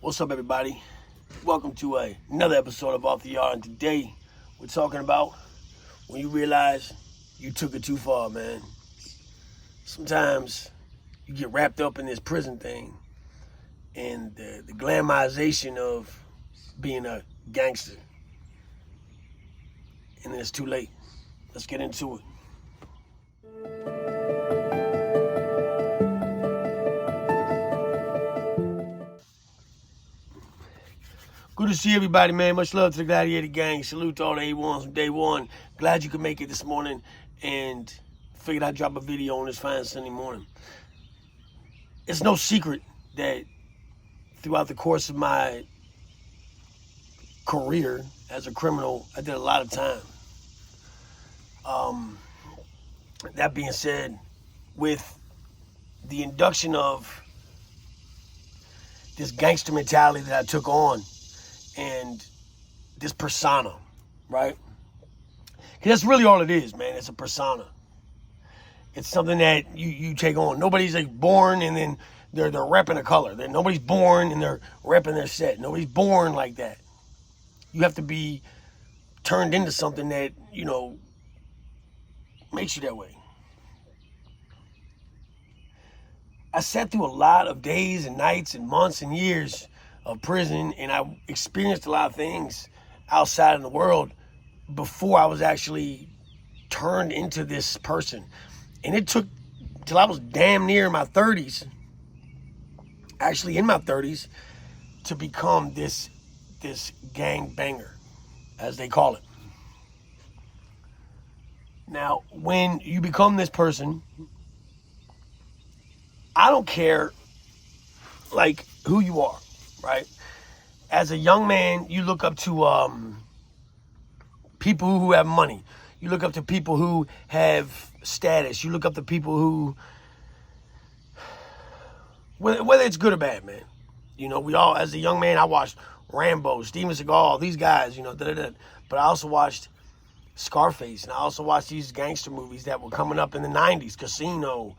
What's up, everybody? Welcome to another episode of Off the Yard. And today, we're talking about when you realize you took it too far, man. Sometimes you get wrapped up in this prison thing and the glamorization of being a gangster. And then it's too late. Let's get into it. Good to see everybody, man. Much love to the Gladiator Gang. Salute to all the A1s from day one. Glad you could make it this morning and figured I'd drop a video on this fine Sunday morning. It's no secret that throughout the course of my career as a criminal, I did a lot of time. That being said, with the induction of this gangster mentality that I took on, and this persona, right? Because that's really all it is, man. It's a persona. It's something that you take on. Nobody's like born and then they're repping a color. Nobody's born and they're repping their set. Nobody's born like that. You have to be turned into something that, makes you that way. I sat through a lot of days and nights and months and years of prison, and I experienced a lot of things outside in the world before I was actually turned into this person. And it took till I was damn near in my 30s, actually in my 30s, to become this gang banger, as they call it. Now, when you become this person, I don't care like who you are. Right? As a young man, you look up to people who have money. You look up to people who have status. You look up to people who, whether it's good or bad, man. We all, as a young man, I watched Rambo, Steven Seagal, these guys, But I also watched Scarface, and I also watched these gangster movies that were coming up in the 90s, Casino,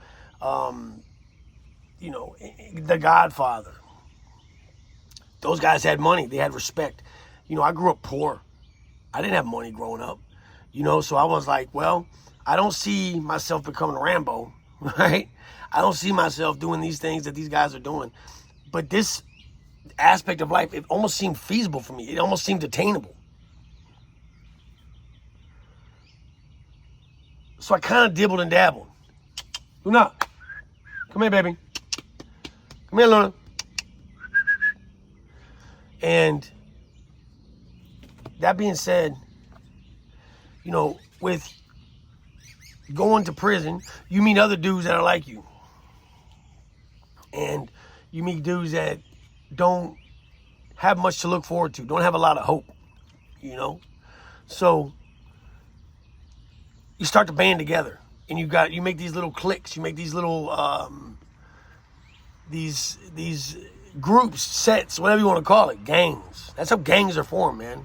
The Godfather. Those guys had money. They had respect. I grew up poor. I didn't have money growing up. So I was like, well, I don't see myself becoming Rambo, right? I don't see myself doing these things that these guys are doing. But this aspect of life, it almost seemed feasible for me. It almost seemed attainable. So I kind of dibbled and dabbled. Luna, come here, baby. Come here, Luna. And that being said, with going to prison, you meet other dudes that are like you. And you meet dudes that don't have much to look forward to, don't have a lot of hope, So you start to band together and you make these little cliques, you make these little, these groups, sets, whatever you want to call it, gangs. That's how gangs are formed, man.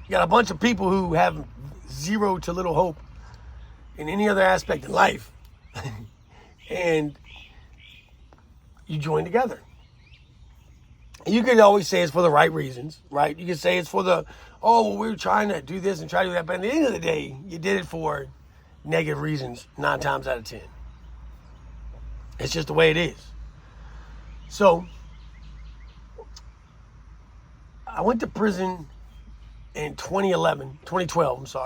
You got a bunch of people who have zero to little hope in any other aspect in life. And you join together. And you can always say it's for the right reasons, right? You can say it's for we're trying to do this and try to do that. But at the end of the day, you did it for negative reasons 9 times out of 10. It's just the way it is. So, I went to prison in 2012,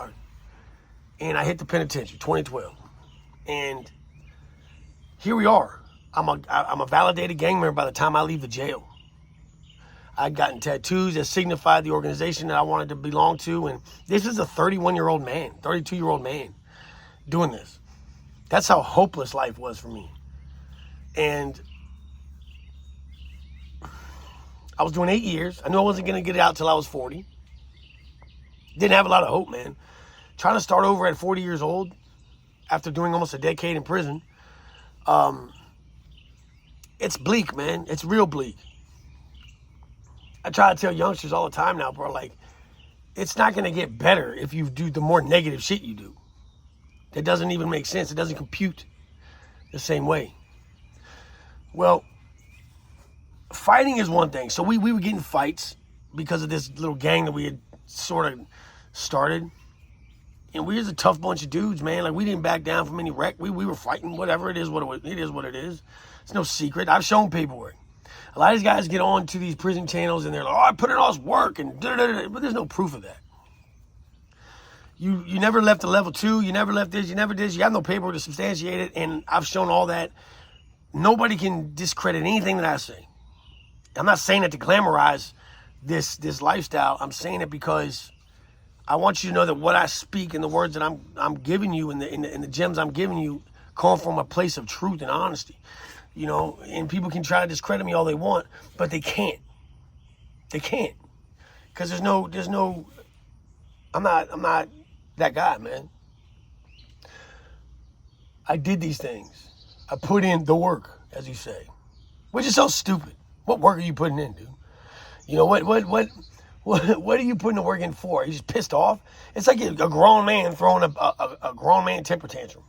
and I hit the penitentiary, 2012. And here we are. I'm a validated gang member by the time I leave the jail. I'd gotten tattoos that signified the organization that I wanted to belong to, and this is a 32-year-old man doing this. That's how hopeless life was for me. And I was doing 8 years. I knew I wasn't going to get it out till I was 40. Didn't have a lot of hope, man. Trying to start over at 40 years old after doing almost a decade in prison. It's bleak, man. It's real bleak. I try to tell youngsters all the time now, bro, like, it's not going to get better if you do the more negative shit you do. That doesn't even make sense. It doesn't compute the same way. Well, fighting is one thing. So we were getting fights because of this little gang that we had sort of started. And we was a tough bunch of dudes, man. Like, we didn't back down from any wreck. We were fighting, whatever it is, it is what it is. It's no secret. I've shown paperwork. A lot of these guys get on to these prison channels and they're like, oh, I put in all this work and da-da-da-da. But there's no proof of that. You never left a level 2. You never left this. You never did. You have no paperwork to substantiate it. And I've shown all that. Nobody can discredit anything that I say. I'm not saying it to glamorize this lifestyle. I'm saying it because I want you to know that what I speak and the words that I'm giving you and the gems I'm giving you come from a place of truth and honesty. You know, and people can try to discredit me all they want, but they can't. They can't. Because there's no I'm not that guy, man. I did these things. I put in the work, as you say. Which is so stupid. What work are you putting in, dude? You know, what are you putting the work in for? Are you just pissed off? It's like a grown man throwing a grown man temper tantrum.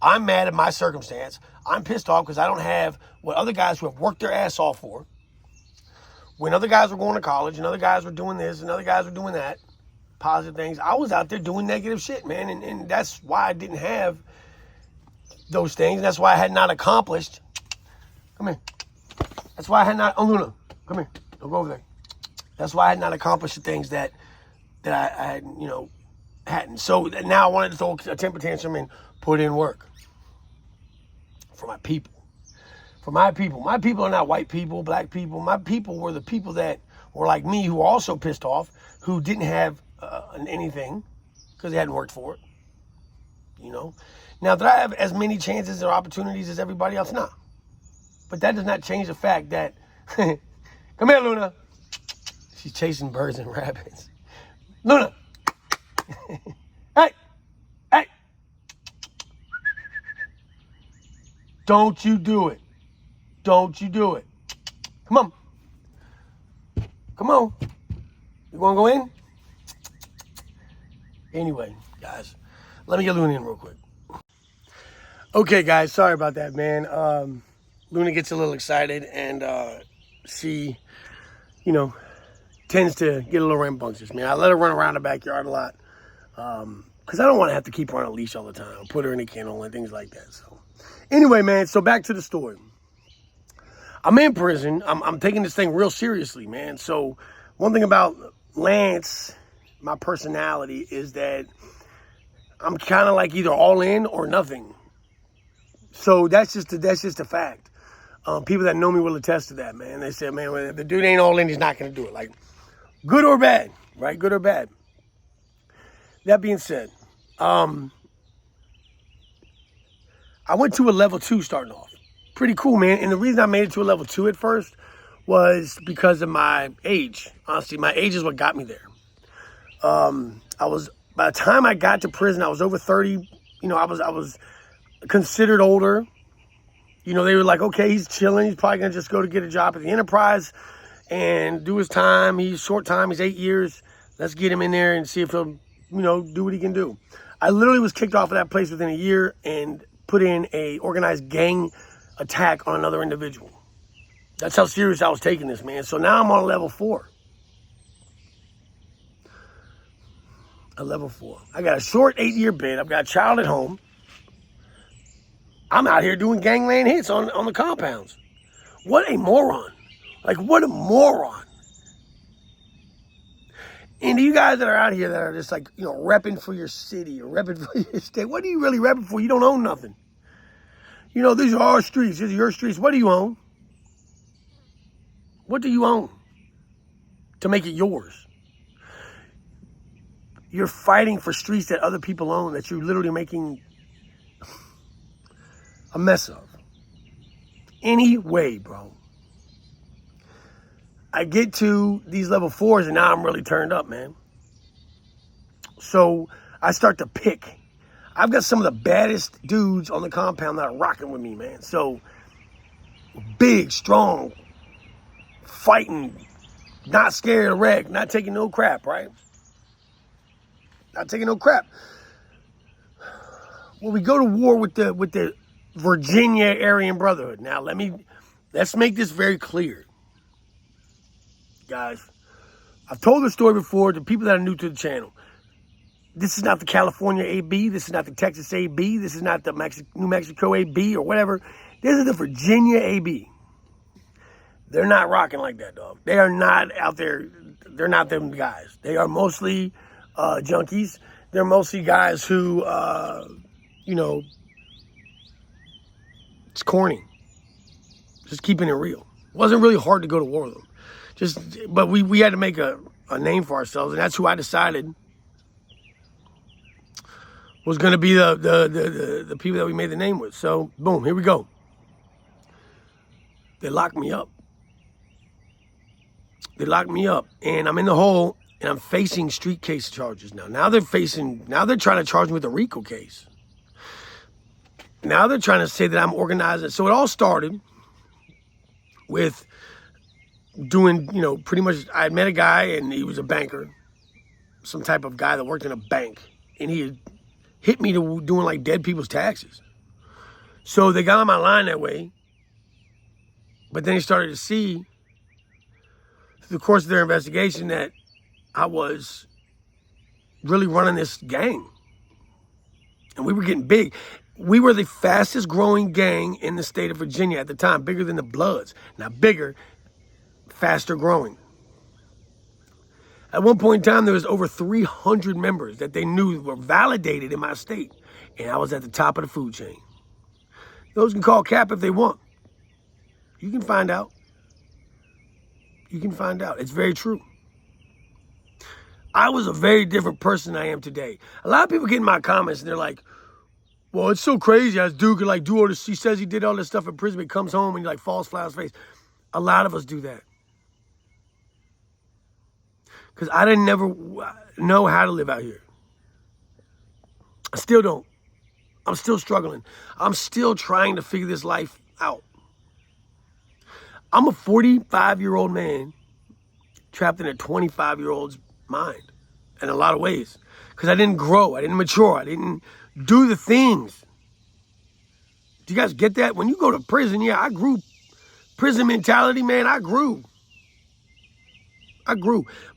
I'm mad at my circumstance. I'm pissed off because I don't have what other guys who have worked their ass off for. When other guys were going to college and other guys were doing this and other guys were doing that, positive things, I was out there doing negative shit, man. And that's why I didn't have those things. That's why I had not accomplished. Come here. That's why I had not, oh, Luna, come here. Don't go over there. That's why I had not accomplished the things that I had, hadn't. So now I wanted to throw a temper tantrum and put in work for my people. For my people. My people are not white people, black people. My people were the people that were like me, who were also pissed off, who didn't have anything because they hadn't worked for it. You know? Now, did I have as many chances or opportunities as everybody else? Nah. But that does not change the fact that, come here, Luna. She's chasing birds and rabbits. Luna. Hey. Hey. Don't you do it. Don't you do it. Come on. Come on. You want to go in? Anyway, guys, let me get Luna in real quick. Okay, guys, sorry about that, man. Luna gets a little excited and she, tends to get a little rambunctious, man. I let her run around the backyard a lot because I don't want to have to keep her on a leash all the time, put her in a kennel and things like that. So anyway, man, so back to the story. I'm in prison. I'm taking this thing real seriously, man. So one thing about Lance, my personality, is that I'm kind of like either all in or nothing. So that's just a fact. People that know me will attest to that, man. They said, man, when the dude ain't all in, he's not going to do it. Like, good or bad, right? Good or bad. That being said, I went to a level 2 starting off. Pretty cool, man. And the reason I made it to a level 2 at first was because of my age. Honestly, my age is what got me there. By the time I got to prison, I was over 30. I was considered older. They were like, okay, he's chilling. He's probably going to just go to get a job at the Enterprise and do his time. He's short time. He's 8 years. Let's get him in there and see if he'll, do what he can do. I literally was kicked off of that place within a year and put in a organized gang attack on another individual. That's how serious I was taking this, man. So now I'm on level 4. A level 4. I got a short 8-year bid. I've got a child at home. I'm out here doing gangland hits on the compounds. What a moron. Like, what a moron. And you guys that are out here that are just like, repping for your city or repping for your state, what are you really repping for? You don't own nothing. These are our streets. These are your streets. What do you own? What do you own to make it yours? You're fighting for streets that other people own, that you're literally making a mess of. Anyway, bro, I get to these level 4s and now I'm really turned up, man. So I start to pick. I've got some of the baddest dudes on the compound that are rocking with me, man. So big, strong, fighting, not scared of wreck, not taking no crap, right? Not taking no crap. Well, we go to war with the Virginia Aryan Brotherhood. Now, let's make this very clear. guys. I've told the story before to people that are new to the channel. This is not the California AB. This is not the Texas AB. This is not the New Mexico AB or whatever. This is the Virginia AB. They're not rocking like that, dog. They are not out there. They're not them guys. They are mostly junkies. They're mostly guys who, it's corny. Just keeping it real. It wasn't really hard to go to war with them. But we had to make a name for ourselves, and that's who I decided was going to be the people that we made the name with. So, boom, here we go. They locked me up. They locked me up, and I'm in the hole, and I'm facing street case charges now. Now they're trying to charge me with a RICO case. Now they're trying to say that I'm organizing. So it all started with doing, pretty much, I had met a guy, and he was a banker, some type of guy that worked in a bank, and he had hit me to doing like dead people's taxes. So they got on my line that way, but then he started to see, through the course of their investigation, that I was really running this gang. And we were getting big. We were the fastest growing gang in the state of Virginia at the time, bigger than the Bloods. Not bigger, faster growing. At one point in time, there was over 300 members that they knew were validated in my state. And I was at the top of the food chain. Those can call cap if they want. You can find out. You can find out. It's very true. I was a very different person than I am today. A lot of people get in my comments and they're like, well, it's so crazy how this dude could do all this. He says he did all this stuff in prison, but comes home and he falls flat on his face. A lot of us do that. Because I didn't never know how to live out here. I still don't. I'm still struggling. I'm still trying to figure this life out. I'm a 45-year-old man trapped in a 25-year-old's mind in a lot of ways. Because I didn't grow. I didn't mature. I didn't do the things. Do you guys get that? When you go to prison, yeah, I grew. Prison mentality, man, I grew.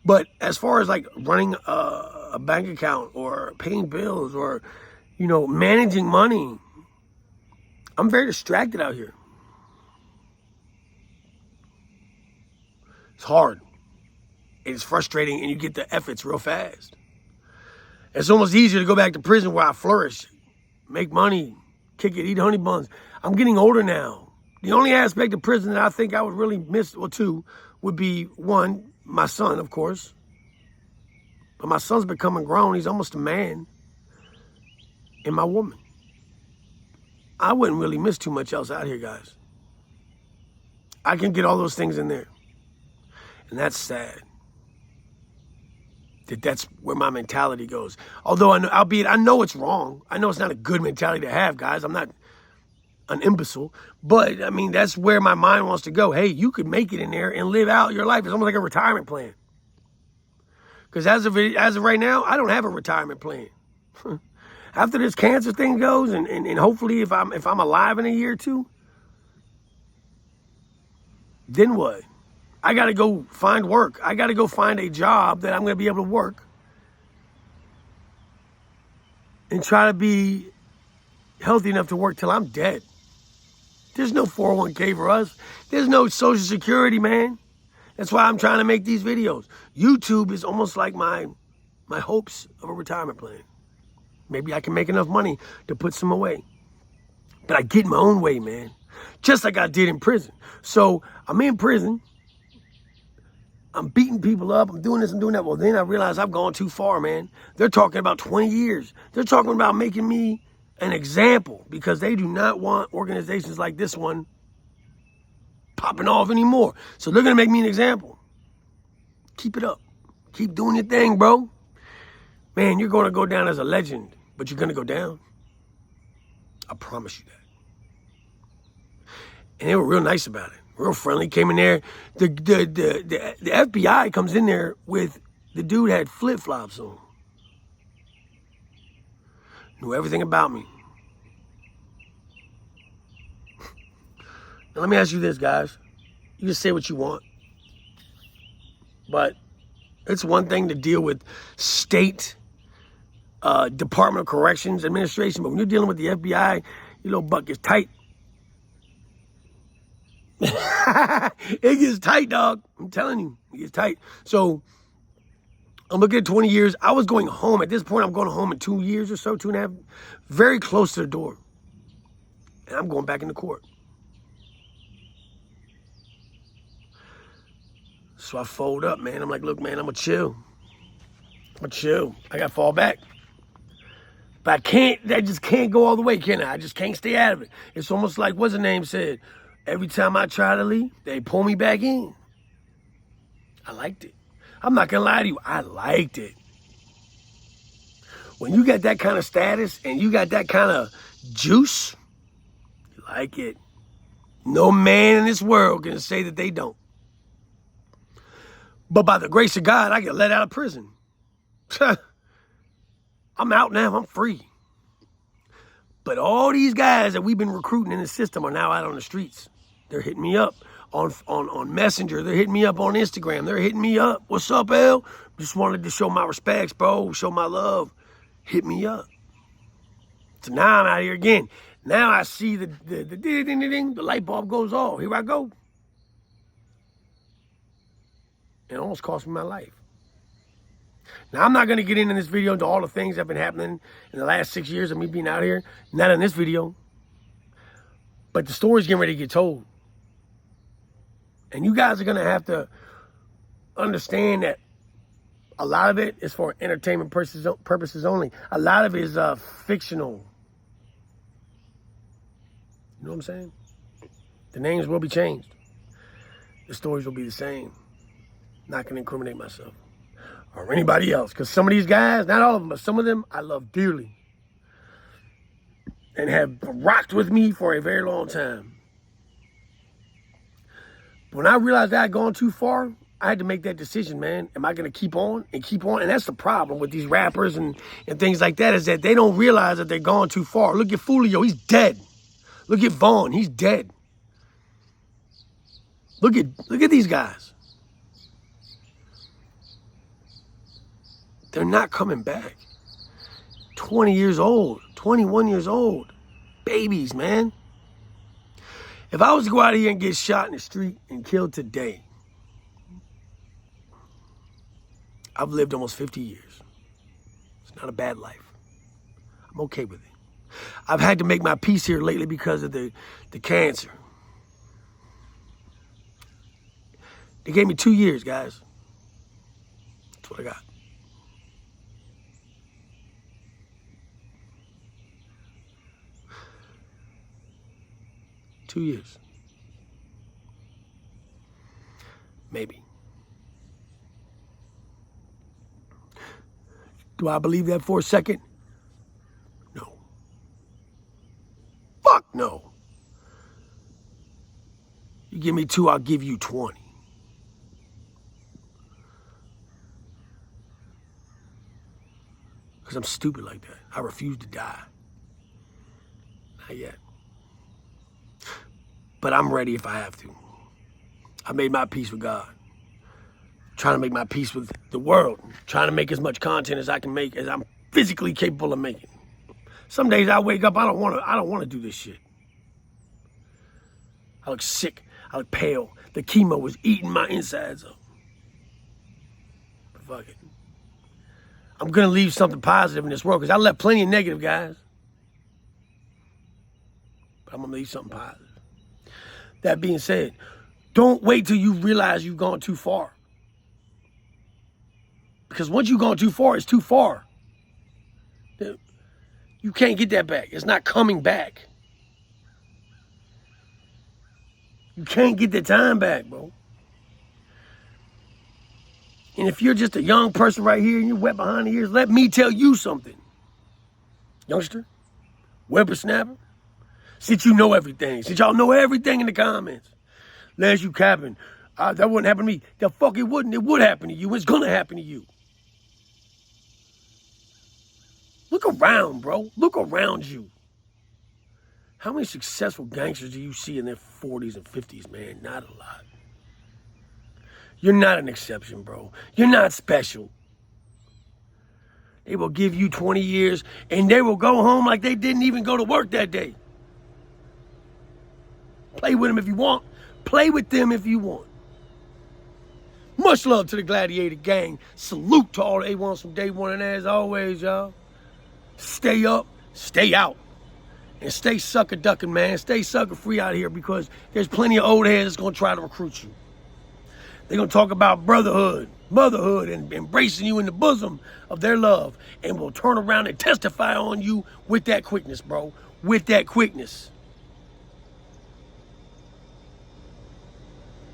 But as far as running a bank account or paying bills or, managing money, I'm very distracted out here. It's hard. It's frustrating, and you get the efforts real fast. It's almost easier to go back to prison where I flourish, make money, kick it, eat honey buns. I'm getting older now. The only aspect of prison that I think I would really miss, or two, would be, one, my son, of course. But my son's becoming grown. He's almost a man. And my woman. I wouldn't really miss too much else out here, guys. I can get all those things in there. And that's sad. That's where my mentality goes. Although, I know it's wrong. I know it's not a good mentality to have, guys. I'm not an imbecile. But, that's where my mind wants to go. Hey, you could make it in there and live out your life. It's almost like a retirement plan. Because as of right now, I don't have a retirement plan. After this cancer thing goes, and hopefully if I'm alive in a year or two, then what? I got to go find work. I got to go find a job that I'm going to be able to work and try to be healthy enough to work till I'm dead. There's no 401k for us. There's no Social Security, man. That's why I'm trying to make these videos. YouTube is almost like my hopes of a retirement plan. Maybe I can make enough money to put some away. But I get my own way, man. Just like I did in prison. So I'm in prison. I'm beating people up. I'm doing this, I'm doing that. Well, then I realize I've gone too far, man. They're talking about 20 years. They're talking about making me an example because they do not want organizations like this one popping off anymore. So they're going to make me an example. Keep it up. Keep doing your thing, bro. Man, you're going to go down as a legend, but you're going to go down. I promise you that. And they were real nice about it. Real friendly, came in there. The FBI comes in there with, the dude had flip-flops on. Knew everything about me. Now let me ask you this, guys. You can say what you want. But it's one thing to deal with state Department of Corrections administration, but when you're dealing with the FBI, your little butt gets tight. It gets tight, dog. I'm telling you, it gets tight. So I'm looking at 20 years. I was going home. At this point, I'm going home in 2 years or so, 2.5, very close to the door. And I'm going back into court. So I fold up, man. I'm like, look, man, I'm going to chill. I got to fall back. But I just can't go all the way, can I? I just can't stay out of it. It's almost like, what's the name said? Every time I try to leave, they pull me back in. I liked it. I'm not going to lie to you. I liked it. When you got that kind of status and you got that kind of juice, you like it. No man in this world can say that they don't. But by the grace of God, I get let out of prison. I'm out now. I'm free. But all these guys that we've been recruiting in the system are now out on the streets. They're hitting me up on Messenger. They're hitting me up on Instagram. They're hitting me up. What's up, L? Just wanted to show my respects, bro. Show my love. Hit me up. So now I'm out here again. Now I see the ding, the light bulb goes off. Here I go. It almost cost me my life. Now, I'm not going to get into this video into all the things that have been happening in the last 6 years of me being out here. Not in this video. But the story's getting ready to get told. And you guys are going to have to understand that a lot of it is for entertainment purposes only. A lot of it is fictional. You know what I'm saying? The names will be changed. The stories will be the same. Not going to incriminate myself or anybody else. Because some of these guys, not all of them, but some of them I love dearly. And have rocked with me for a very long time. When I realized I had gone too far, I had to make that decision, man. Am I going to keep on and keep on? And that's the problem with these rappers and things like that, is that they don't realize that they're gone too far. Look at Foolio, he's dead. Look at Vaughn, he's dead. Look at these guys. They're not coming back. 20 years old, 21 years old. Babies, man. If I was to go out here and get shot in the street and killed today, I've lived almost 50 years. It's not a bad life. I'm okay with it. I've had to make my peace here lately because of the cancer. They gave me 2 years, guys. That's what I got. $2 years. Maybe. Do I believe that for a second? No. Fuck no. You give me 2, I'll give you 20. Because I'm stupid like that. I refuse to die. Not yet. But I'm ready if I have to. I made my peace with God. Trying to make my peace with the world. Trying to make as much content as I can make, as I'm physically capable of making. Some days I wake up, I don't want to do this shit. I look sick. I look pale. The chemo was eating my insides up. But fuck it. I'm going to leave something positive in this world, because I left plenty of negative, guys. But I'm going to leave something positive. That being said, don't wait till you realize you've gone too far. Because once you've gone too far, it's too far. You can't get that back. It's not coming back. You can't get the time back, bro. And if you're just a young person right here and you're wet behind the ears, let me tell you something. Youngster, whippersnapper, since you know everything, since y'all know everything in the comments, Les, you capping. That wouldn't happen to me. The fuck it wouldn't. It would happen to you. It's gonna happen to you. Look around, bro. Look around you. How many successful gangsters do you see in their 40s and 50s, man? Not a lot. You're not an exception, bro. You're not special. They will give you 20 years and they will go home like they didn't even go to work that day. Play with them if you want. Play with them if you want. Much love to the Gladiator gang. Salute to all the A1s from day one. And as always, y'all, stay up, stay out. And stay sucker ducking, man. Stay sucker free out here because there's plenty of old heads that's going to try to recruit you. They're going to talk about brotherhood, motherhood, and embracing you in the bosom of their love. And will turn around and testify on you with that quickness, bro. With that quickness.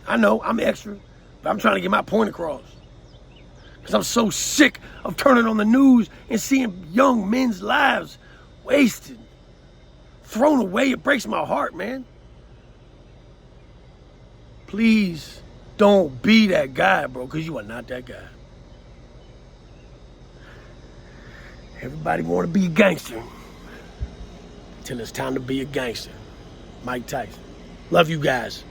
I know, I'm extra, but I'm trying to get my point across. Because I'm so sick of turning on the news and seeing young men's lives wasted, thrown away. It breaks my heart, man. Please don't be that guy, bro, because you are not that guy. Everybody want to be a gangster until it's time to be a gangster. Mike Tyson. Love you guys.